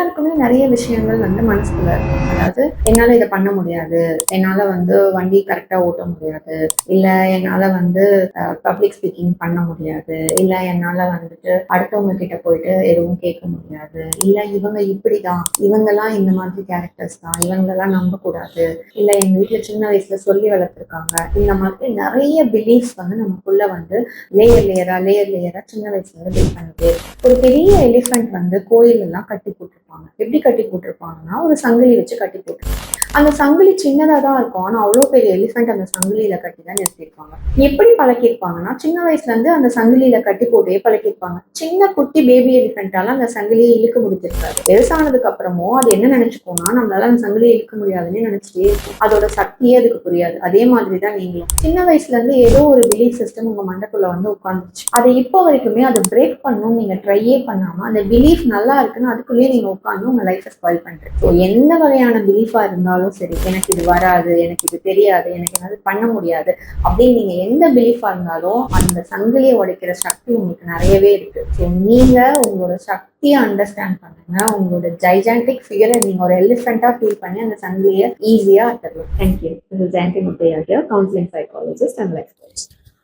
எல்லாருக்குமே நிறைய விஷயங்கள் வந்து மனசுக்குள்ள இருக்கும். அதாவது என்னால இதை பண்ண முடியாது, என்னால வந்து வண்டி கரெக்டா ஓட்ட முடியாது, இல்ல என்னால வந்து பப்ளிக் ஸ்பீக்கிங் பண்ண முடியாது, இல்ல என்னால வந்துட்டு அடுத்தவங்க கிட்ட போயிட்டு எதுவும் கேட்க முடியாது, இல்ல இவங்க இப்படிதான், இவங்கெல்லாம் இந்த மாதிரி கேரக்டர்ஸ் தான், இவங்களெல்லாம் நம்ப கூடாது, இல்ல எங்க வீட்டுல சின்ன வயசுல சொல்லி வளர்த்துருக்காங்க. இந்த மாதிரி நிறைய பிலீஃப்ஸ் வந்து நமக்குள்ள வந்து லேயர் லேயரா சின்ன வயசுல இருந்து பில்ட் பண்ணிட்டே இருக்கும். ஒரு பெரிய எலிஃபென்ட் வந்து கோயில் எல்லாம் கட்டி போட்டிருப்பாங்க. எப்படி கட்டி போட்டிருப்பாங்கன்னா, ஒரு சங்கிலி வச்சு கட்டி போட்டிருப்பாங்க. அந்த சங்கிலி சின்னதா தான் இருக்கும். ஆனா அவ்வளோ பெரிய எலிஃபென்ட் அந்த சங்கிலியில கட்டி தான் நிறுத்திருப்பாங்க. எப்படி பழக்கிருப்பாங்கன்னா, சின்ன வயசுல இருந்து அந்த சங்கிலியில கட்டி போட்டே பழக்கிருப்பாங்க. சின்ன குட்டி பேபி எலிஃபென்ட்டால அந்த சங்கிலியை இழுக்க முடிஞ்சிருக்காது. பெருசானதுக்கு அப்புறமும் அது என்ன நினைச்சுக்கோன்னா, நம்மளால அந்த சங்கிலியை இழுக்க முடியாதுன்னு நினைச்சிட்டே இருக்கும். அதோட சக்தியே அதுக்கு புரியாது. அதே மாதிரிதான் நீங்களும் சின்ன வயசுல இருந்து ஏதோ ஒரு பிலீஃப் சிஸ்டம் உங்க மண்டக்குள்ள வந்து உட்காந்துச்சு. அதை இப்போ வரைக்குமே அதை பிரேக் பண்ணணும் நீங்க ட்ரையே பண்ணாம அந்த பிலீஃப் நல்லா இருக்குன்னு அதுக்குள்ளேயே நீங்க உட்காந்து உங்க லைஃபை ஸ்பாயில் பண்றீங்க. ஸோ எந்த வகையான பிலீஃபா இருந்தாலும் சரி, எனக்கு இது வராது, எனக்கு இது தெரியாது, எனக்கு என்னால பண்ண முடியாது அப்படின்னு நீங்க எந்த பிலீஃபா இருந்தாலும் அந்த சங்கிலியை உடைக்கிற சக்தி உங்களுக்கு நிறையவே இருக்கு. ஸோ நீங்க உங்களோட சக்தியை அண்டர்ஸ்டாண்ட் பண்ணுங்க. உங்களோட ஜைஜான்டிக் ஃபிகரை நீங்க ஒரு எலிஃபென்ட்டா ஃபீல் பண்ணி அந்த சங்கிலியை ஈஸியா அட்டலாம். Thank you. This is Janti Muthaiya here, counseling psychologist and life coach.